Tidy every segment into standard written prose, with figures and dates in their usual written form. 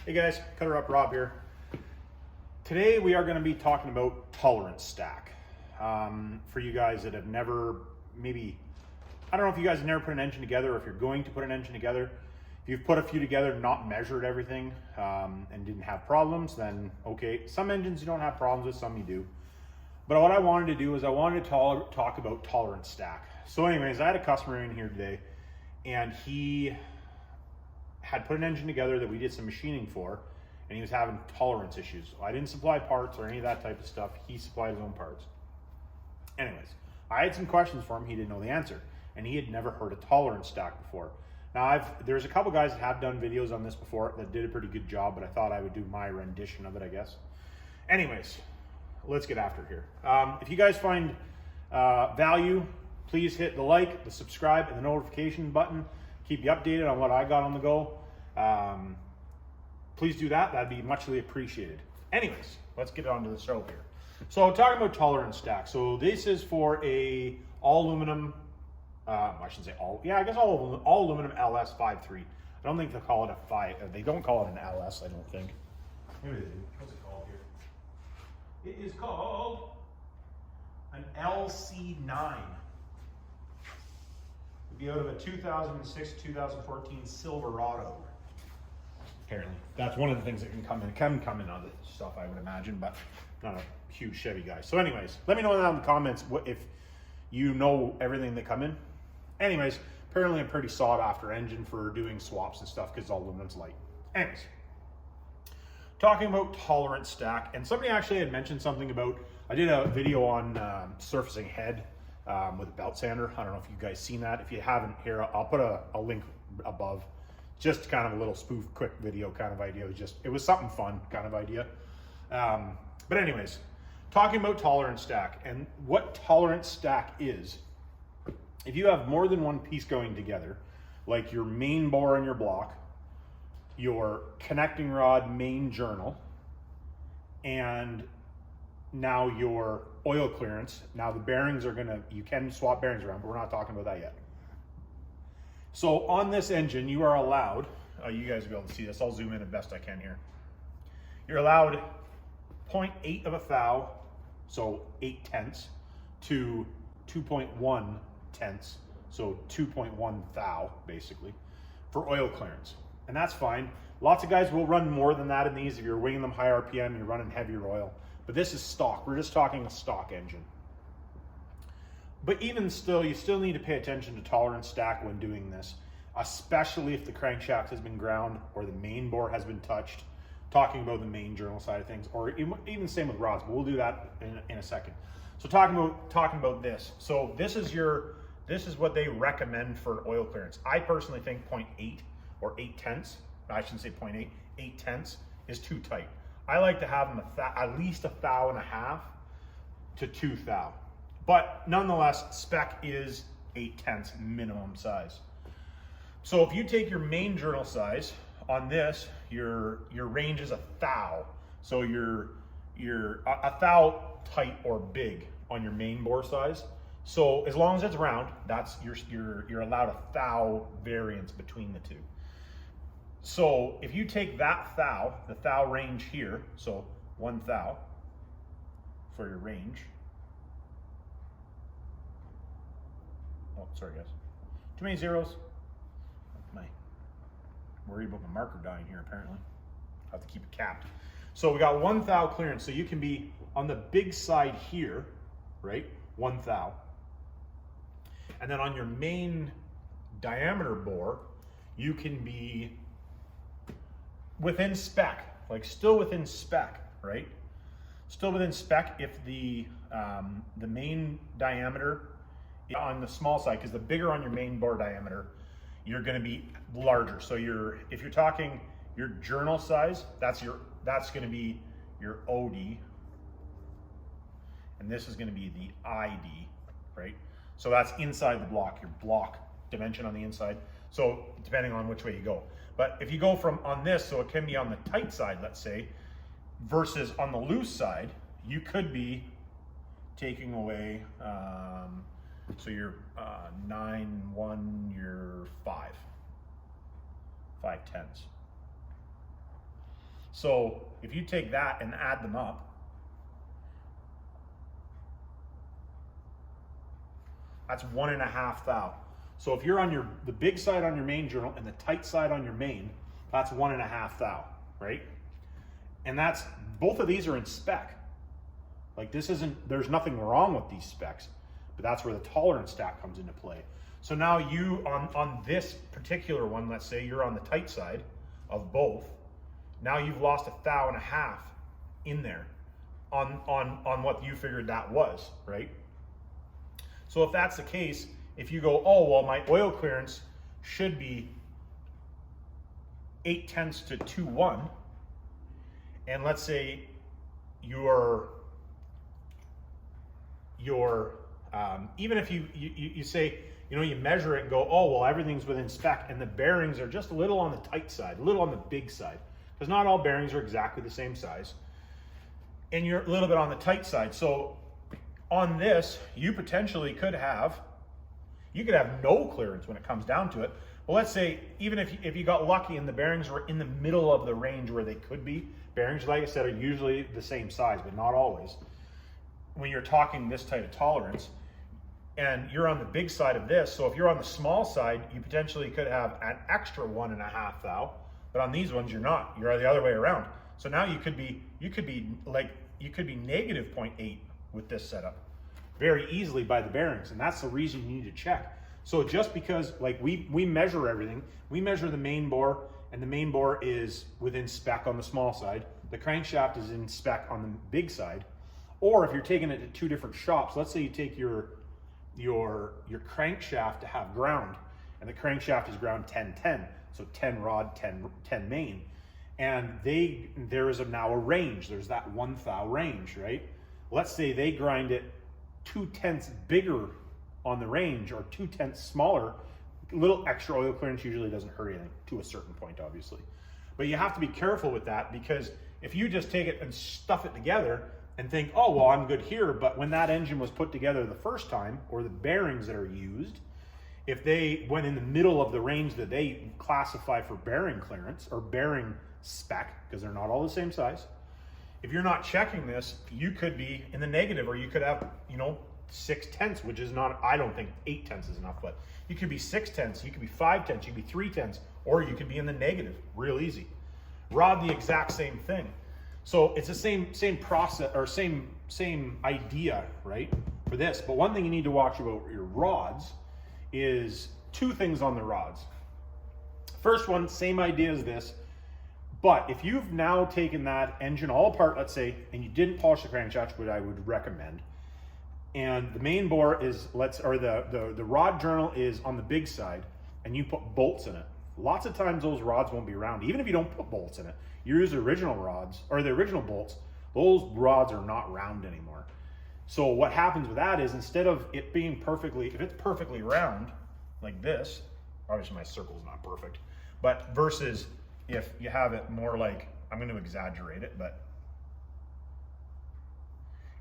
Hey guys, CUTTERUP Rob here. Today we are going to be talking about tolerance stack. For you guys that have never, I don't know if you guys have never put an engine together or if you're going to put an engine together. If you've put a few together, not measured everything, and didn't have problems, then okay. Some engines you don't have problems with, some you do. But what I wanted to do is I wanted to talk about tolerance stack. So anyways, I had a customer in here today and he had put an engine together that we did some machining for, and he was having tolerance issues. I didn't supply parts or any of that type of stuff. He supplied his own parts. Anyways, I had some questions for him. He didn't know the answer, and he had never heard a tolerance stack before. Now, there's a couple guys that have done videos on this before that did a pretty good job, but I thought I would do my rendition of it, I guess. Anyways, let's get after it here. If you guys find value, please hit the like, the subscribe, and the notification button. Keep you updated on what I got on the go. Please do that. That'd be muchly appreciated. Anyways, let's get on to the show here. So talking about tolerance stack. So this is for a all aluminum, I shouldn't say all, yeah, I guess all aluminum LS 5.3. I don't think they call it a 5, they don't call it an LS, I don't think. Maybe they do. What's it called here? It is called an LC9. Be out of a 2006-2014 Silverado. Apparently, that's one of the things that can come in other stuff, I would imagine, but not a huge Chevy guy. So, anyways, let me know down in the comments if you know everything that come in. Anyways, apparently a pretty sought after engine for doing swaps and stuff because all aluminum's light. Anyways, talking about tolerance stack, and somebody actually had mentioned something about. I did a video on surfacing head. With a belt sander. I don't know if you guys seen that. If you haven't, here I'll put a link above. Just kind of a little spoof quick video kind of idea. It was something fun kind of idea. But anyways, talking about tolerance stack and what tolerance stack is. If you have more than one piece going together, like your main bore and your block, your connecting rod main journal, and now your oil clearance. Now the bearings are you can swap bearings around, but we're not talking about that yet. So on this engine, you are allowed, you guys will be able to see this, I'll zoom in as best I can here. You're allowed 0.8 of a thou, so 8/10, to 2.1 tenths, so 2.1 thou, basically, for oil clearance. And that's fine. Lots of guys will run more than that in these if you're winging them high RPM, you're running heavier oil. But this is stock. We're just talking a stock engine. But even still, you still need to pay attention to tolerance stack when doing this, especially if the crankshaft has been ground or the main bore has been touched. Talking about the main journal side of things, or even same with rods, but we'll do that in a second. So talking about this. So this is what they recommend for oil clearance. I personally think 0.8 or 8/10. I shouldn't say 0.8. 8/10 is too tight. I like to have them at least 1.5 thou to 2 thou. But nonetheless, spec is 8/10 minimum size. So if you take your main journal size on this, your range is 1 thou. So you're 1 thou tight or big on your main bore size. So as long as it's round, that's you're allowed 1 thou variance between the two. So if you take that thou, the thou range here, so 1 thou for your range. Oh, sorry guys. Too many zeros. Worried about my marker dying here apparently. Have to keep it capped. So we got 1 thou clearance. So you can be on the big side here, right? 1 thou. And then on your main diameter bore, you can be within spec, like still within spec, right? Still within spec if the main diameter on the small side, because the bigger on your main bore diameter, you're going to be larger. So if you're talking your journal size, that's going to be your OD, and this is going to be the ID, right? So that's inside the block, your block dimension on the inside. So depending on which way you go. But if you go from on this, so it can be on the tight side, let's say, versus on the loose side, you could be taking away, so you're 9/1, you're 5/10. So if you take that and add them up, that's 1.5 thou. So if you're on the big side on your main journal and the tight side on your main, that's 1.5 thou, right? And that's, both of these are in spec. Like this isn't, there's nothing wrong with these specs, but that's where the tolerance stat comes into play. So now you, on this particular one, let's say you're on the tight side of both, now you've lost 1.5 thou in there on what you figured that was, right? So if that's the case, if you go, oh, well, my oil clearance should be 0.8 to 2.1, and let's say your even if you say, you know, you measure it and go, oh, well, everything's within spec, and the bearings are just a little on the tight side, a little on the big side, because not all bearings are exactly the same size, and you're a little bit on the tight side. So on this, you potentially could have, no clearance when it comes down to it. Well, let's say even if you got lucky and the bearings were in the middle of the range where they could be. Bearings, like I said, are usually the same size, but not always. When you're talking this type of tolerance, and you're on the big side of this, so if you're on the small side, you potentially could have an extra 1.5 thou, but on these ones you're not. You're the other way around. So now you could be negative 0.8 with this setup very easily by the bearings, and that's the reason you need to check. So just because, like, we measure everything, we measure the main bore, and the main bore is within spec on the small side, the crankshaft is in spec on the big side. Or if you're taking it to two different shops, let's say you take your crankshaft to have ground, and the crankshaft is ground 10-10, so 10 rod, 10 main, and there is now a range. There's that 1 thou range, right? Let's say they grind it 0.2 bigger on the range, or 0.2 smaller. A little extra oil clearance usually doesn't hurt anything, to a certain point, obviously. But you have to be careful with that, because if you just take it and stuff it together and think, oh, well, I'm good here, but when that engine was put together the first time, or the bearings that are used, if they went in the middle of the range that they classify for bearing clearance or bearing spec, because they're not all the same size, if you're not checking this, you could be in the negative, or you could have, 0.6, which is not, I don't think 0.8 is enough, but you could be 0.6, you could be 0.5, you could be 0.3, or you could be in the negative, real easy. Rod, the exact same thing. So it's the same process, or same idea, right, for this. But one thing you need to watch about your rods is two things on the rods. First one, same idea as this, but if you've now taken that engine all apart, let's say, and you didn't polish the crankshaft, which I would recommend, and the main bore is, the rod journal is on the big side, and you put bolts in it. Lots of times those rods won't be round, even if you don't put bolts in it. You use the original rods, or the original bolts, those rods are not round anymore. So what happens with that is, instead of it being perfectly, if it's perfectly round, like this, obviously my circle is not perfect, but versus if you have it more like, I'm going to exaggerate it, but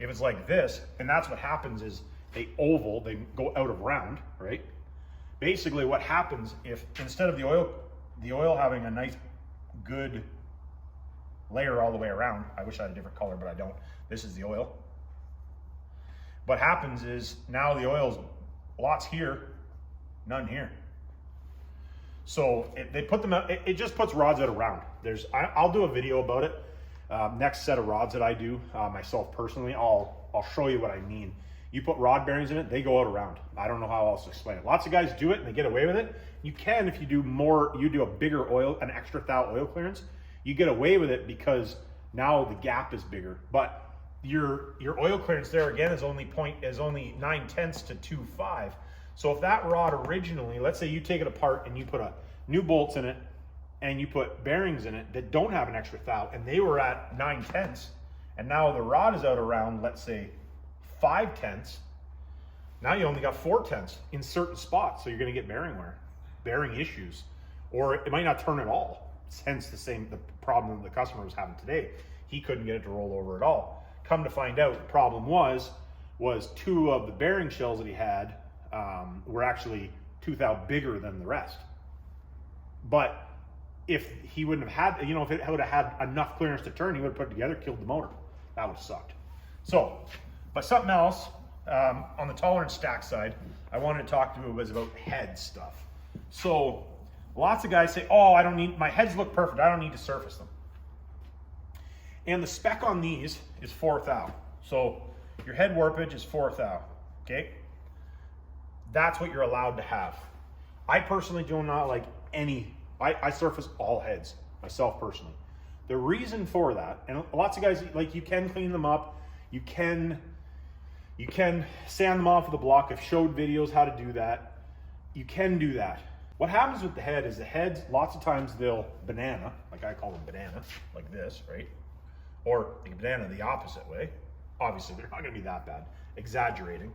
if it's like this, and that's what happens is they go out of round, right? Basically what happens, if instead of the oil having a nice good layer all the way around, I wish I had a different color, but I don't. This is the oil. What happens is now the oil's lots here, none here. So they put them out, it just puts rods out of round. I'll do a video about it. Next set of rods that I do myself personally, I'll show you what I mean. You put rod bearings in it, they go out around. I don't know how else to explain it. Lots of guys do it and they get away with it. You can, if you do a bigger oil, an extra thou oil clearance, you get away with it because now the gap is bigger. But your oil clearance there again is only 0.9 to 2.5. So if that rod originally, let's say you take it apart and you put new bolts in it and you put bearings in it that don't have an extra thou, and they were at 0.9, and now the rod is out around, let's say 0.5, now you only got 0.4 in certain spots. So you're going to get bearing wear, bearing issues, or it might not turn at all. Hence the problem the customer was having today. He couldn't get it to roll over at all. Come to find out, the problem was two of the bearing shells that he had were actually 2 thou bigger than the rest. But if he wouldn't have had, you know, if it would have had enough clearance to turn, he would have put it together, killed the motor. That would have sucked. So, but something else, on the tolerance stack side, I wanted to talk to you was about head stuff. So, lots of guys say, oh, I don't need, my heads look perfect, I don't need to surface them. And the spec on these is 4 thou. So, your head warpage is 4 thou, okay? That's what you're allowed to have. I personally do not like any, I surface all heads, myself personally. The reason for that, and lots of guys, like, you can clean them up, you can sand them off with a block. I've showed videos how to do that. You can do that. What happens with the head is the heads, lots of times they'll banana, like I call them banana, like this, right? Or like banana the opposite way. Obviously, they're not gonna be that bad, exaggerating.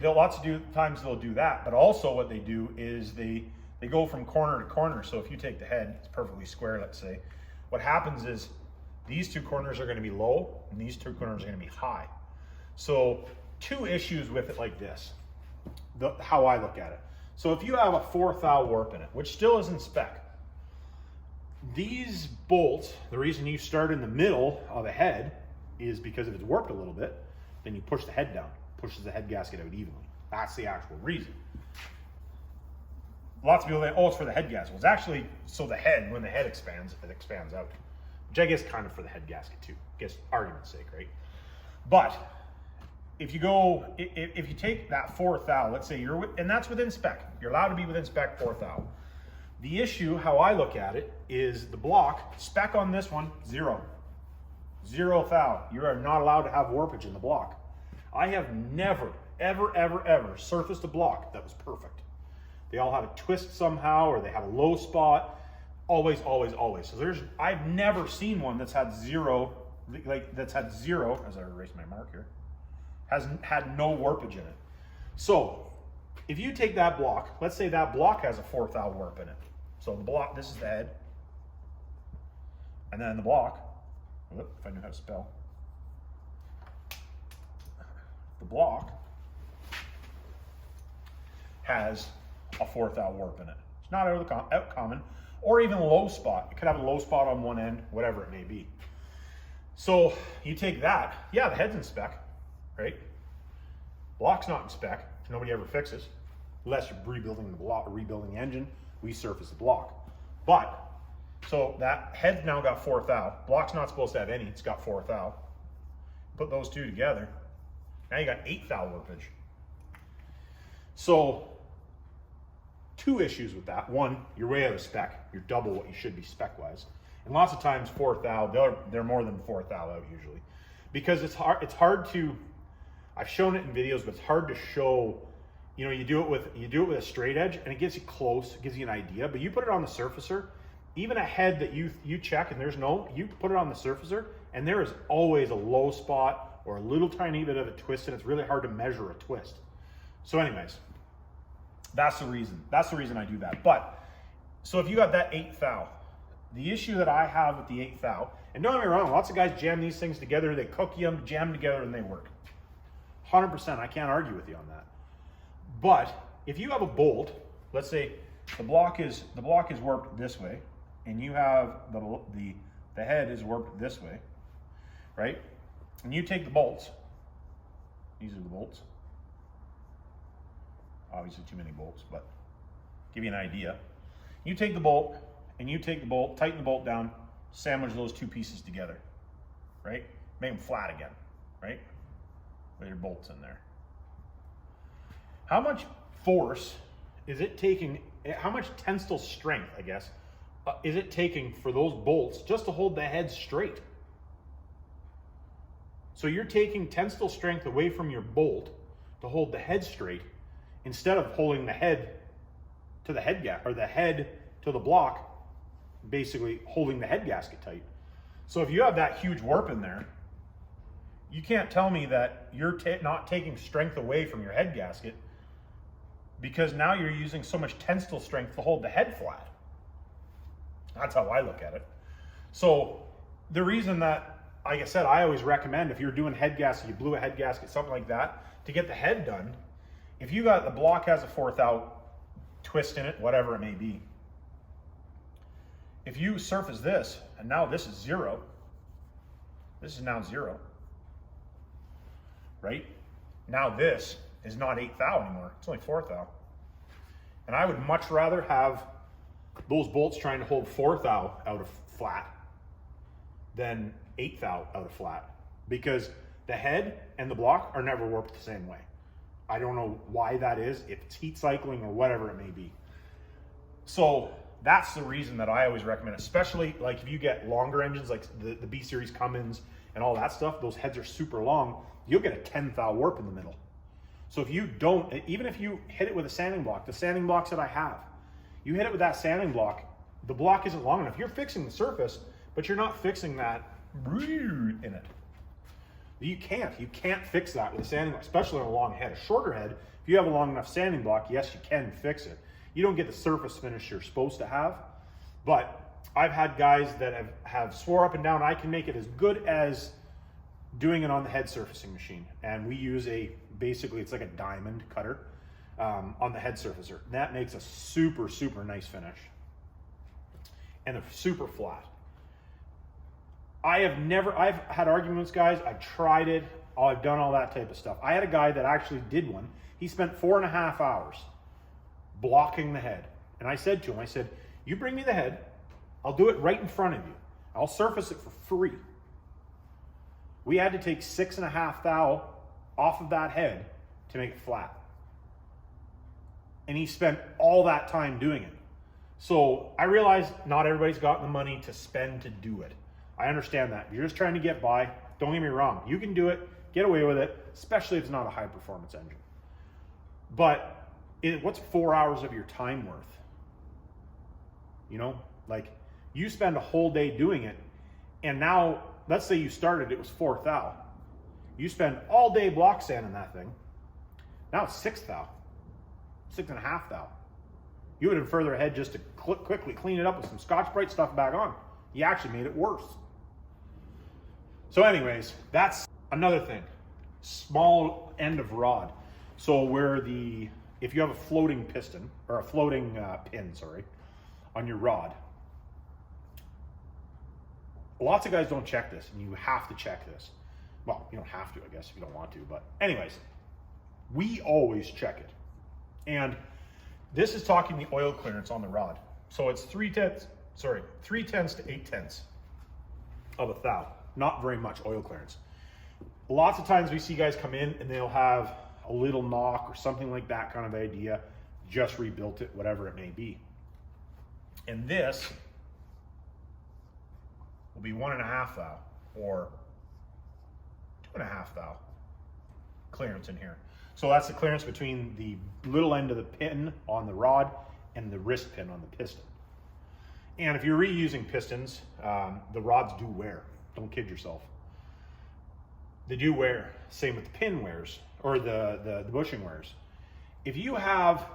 Lots of times they'll do that, but also what they do is they go from corner to corner. So if you take the head, it's perfectly square, let's say. What happens is these two corners are gonna be low and these two corners are gonna be high. So 2 issues with it like this, how I look at it. So if you have a 4 thou warp in it, which still isn't spec, these bolts, the reason you start in the middle of a head is because if it's warped a little bit, then you push the head down, pushes the head gasket out evenly. That's the actual reason. Lots of people think, oh, it's for the head gasket. Well, it's actually so the head, when the head expands, it expands out. Which I guess kind of for the head gasket too, I guess argument's sake, right? But if you take that 4 thou, let's say and that's within spec. You're allowed to be within spec 4 thou. The issue, how I look at it, is the block, spec on this one, 0. 0 thou. You are not allowed to have warpage in the block. I have never, ever surfaced a block that was perfect. They all have a twist somehow, or they have a low spot. Always. So I've never seen one that's had 0, that's had 0, as I erase my mark here, hasn't had no warpage in it. So if you take that block, let's say that block has a 4 thou warp in it. So the block, this is the head, and then the block, if I knew how to spell, the block has a 4 thou warp in it. It's not out of the common, or even a low spot. It could have a low spot on one end, whatever it may be. So you take that, yeah, the head's in spec, right? Block's not in spec, which nobody ever fixes, unless you're rebuilding the block, rebuilding the engine, we surface the block. But, so that head's now got 4 thou. Block's not supposed to have any, it's got 4 thou. Put those two together, now you got 8 thou warpage. So, 2 issues with that. One, you're way out of spec. You're double what you should be spec-wise. And lots of times 4 thou, they're more than 4 thou out usually. Because it's hard to, I've shown it in videos, but it's hard to show, you know, you do it with a straight edge and it gets you close, it gives you an idea, but you put it on the surfacer, even a head that you check and there's no, you put it on the surfacer and there is always a low spot or a little tiny bit of a twist and it's really hard to measure a twist. So anyways, that's the reason I do that. But, so if you got that 8 thou, the issue that I have with the 8 thou, and don't get me wrong, lots of guys jam these things together, they cook them, jam together, and they work. 100%, I can't argue with you on that. But if you have a bolt, let's say the block is warped this way, and you have the head is warped this way, right? And you take the bolts. These are the bolts. Obviously too many bolts, but give you an idea. You take the bolt, and you take the bolt, tighten the bolt down, sandwich those 2 pieces together, right? Make them flat again, right? With your bolts in there. How much force is it taking, how much tensile strength, I guess, is it taking for those bolts just to hold the head straight? So you're taking tensile strength away from your bolt to hold the head straight instead of holding the head to the head gasket, or the head to the block, basically holding the head gasket tight. So if you have that huge warp in there, you can't tell me that you're not taking strength away from your head gasket, because now you're using so much tensile strength to hold the head flat. That's how I look at it. So the reason that, like I said, I always recommend if you're doing head gasket, you blew a head gasket, something like that, to get the head done, if you got, the block has a 4 thou twist in it, whatever it may be, if you surface this, and now this is 0, this is now 0, right? Now this is not 8 thou anymore, it's only 4 thou. And I would much rather have those bolts trying to hold 4 thou out of flat than 8 thou out of flat, because the head and the block are never warped the same way. I don't know why that is, if it's heat cycling or whatever it may be. So that's the reason that I always recommend, especially like if you get longer engines like the B series Cummins and all that stuff, those heads are super long, you'll get a 10 thou warp in the middle. So if you don't, even if you hit it with a sanding block, the sanding blocks that I have, you hit it with that sanding block, the block isn't long enough. You're fixing the surface, but you're not fixing that in it. You can't fix that with a sanding block, especially on a long head. A shorter head, if you have a long enough sanding block, yes, you can fix it. You don't get the surface finish you're supposed to have, but I've had guys that have swore up and down, I can make it as good as doing it on the head surfacing machine. And we use basically it's like a diamond cutter on the head surfacer. And that makes a super, super nice finish. And they're super flat. I've had arguments, guys. I tried it. I've done all that type of stuff. I had a guy that actually did one. He spent 4.5 hours blocking the head. And I said to him, I said, you bring me the head, I'll do it right in front of you. I'll surface it for free. We had to take 6.5 thou off of that head to make it flat. And he spent all that time doing it. So I realize not everybody's got the money to spend to do it. I understand that. If you're just trying to get by, don't get me wrong. You can do it, get away with it, especially if it's not a high performance engine. But what's 4 hours of your time worth? You know, like you spend a whole day doing it, and now let's say you started, it was 4 thou. You spend all day block sanding that thing. Now it's 6 thou, 6.5 thou. You would have been further ahead just to quickly clean it up with some Scotch-Brite stuff back on. You actually made it worse. So anyways, that's another thing. Small end of rod. So if you have a floating piston, or a floating pin, on your rod, lots of guys don't check this, and you have to check this. Well, you don't have to, I guess, if you don't want to, but anyways, we always check it. And this is talking the oil clearance on the rod. So it's 3/10 to 8/10 of a thou. Not very much oil clearance. Lots of times we see guys come in and they'll have a little knock or something like that kind of idea, just rebuilt it, whatever it may be. And this will be 1.5 thou or 2.5 thou clearance in here. So that's the clearance between the little end of the pin on the rod and the wrist pin on the piston. And if you're reusing pistons, the rods do wear. Don't kid yourself. They do wear. Same with the pin wears, or the bushing wears. If you have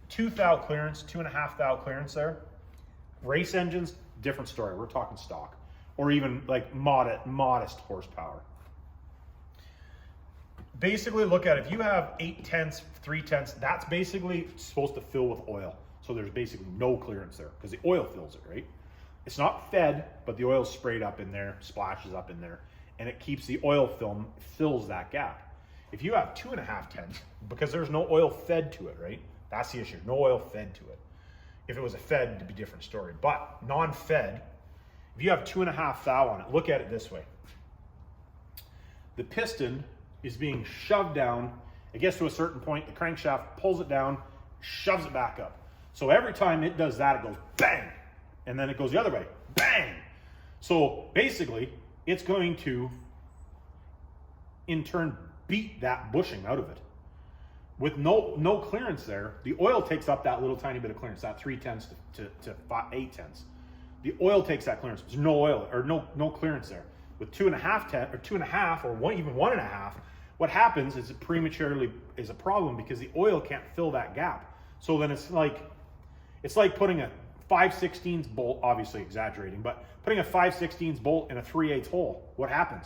2 thou clearance, 2.5 thou clearance there, race engines, different story. We're talking stock, or even like modest horsepower. Basically, look at it. If you have 8/10, 3/10, that's basically supposed to fill with oil. So there's basically no clearance there because the oil fills it, right? It's not fed, but the oil's sprayed up in there, splashes up in there, and it keeps the oil film, fills that gap. If you have 2.5/10, because there's no oil fed to it, right? That's the issue, no oil fed to it. If it was a fed, it'd be a different story. But non-fed, if you have 2.5 thou on it, look at it this way. The piston is being shoved down. It gets to a certain point, the crankshaft pulls it down, shoves it back up. So every time it does that, it goes bang, and then it goes the other way, bang. So basically, it's going to, in turn, beat that bushing out of it. With no clearance there, the oil takes up that little tiny bit of clearance, that 3/10 to 8/10. The oil takes that clearance. There's no oil, or no clearance there. With 2.5 or 2.5, or even 1.5, what happens is it prematurely is a problem because the oil can't fill that gap. So then it's like putting a 5/16 bolt, obviously exaggerating, but putting a 5/16 bolt in a 3/8 hole. What happens?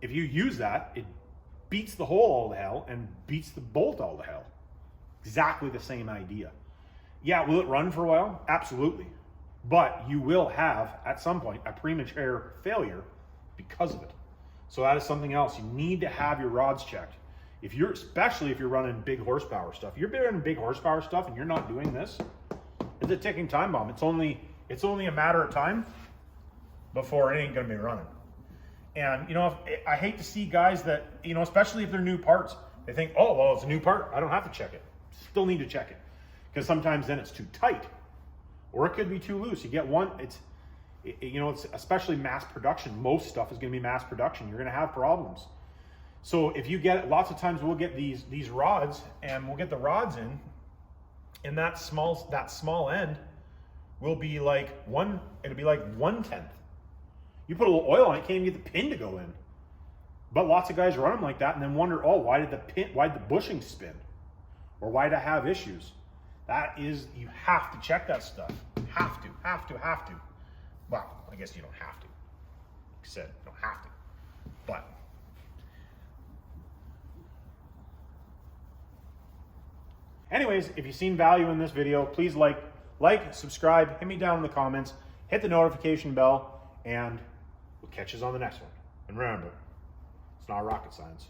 If you use that, it beats the hole all to hell and beats the bolt all to hell. Exactly the same idea. Yeah, will it run for a while? Absolutely. but you will have at some point a premature failure because of it. So that is something else. You need to have your rods checked. Especially if you're running big horsepower stuff. You're running big horsepower stuff and you're not doing this, it's a ticking time bomb. It's only a matter of time before it ain't gonna be running. And you know, I hate to see guys that, you know, especially if they're new parts, they think, oh, well, it's a new part, I don't have to check it. Still need to check it. Because sometimes then it's too tight. Or it could be too loose. You get one, it's especially mass production. Most stuff is gonna be mass production. You're gonna have problems. So if you get it, lots of times we'll get these rods, and we'll get the rods in, and that small end will be like it'll be like 1/10. You put a little oil on it, can't even get the pin to go in. But lots of guys run them like that and then wonder, oh, why did the bushing spin? Or why did I have issues? That is, you have to check that stuff. Have to. Well, I guess you don't have to. Like I said, you don't have to. But anyways, if you've seen value in this video, please like, subscribe, hit me down in the comments, hit the notification bell, and we'll catch you on the next one. And remember, it's not rocket science.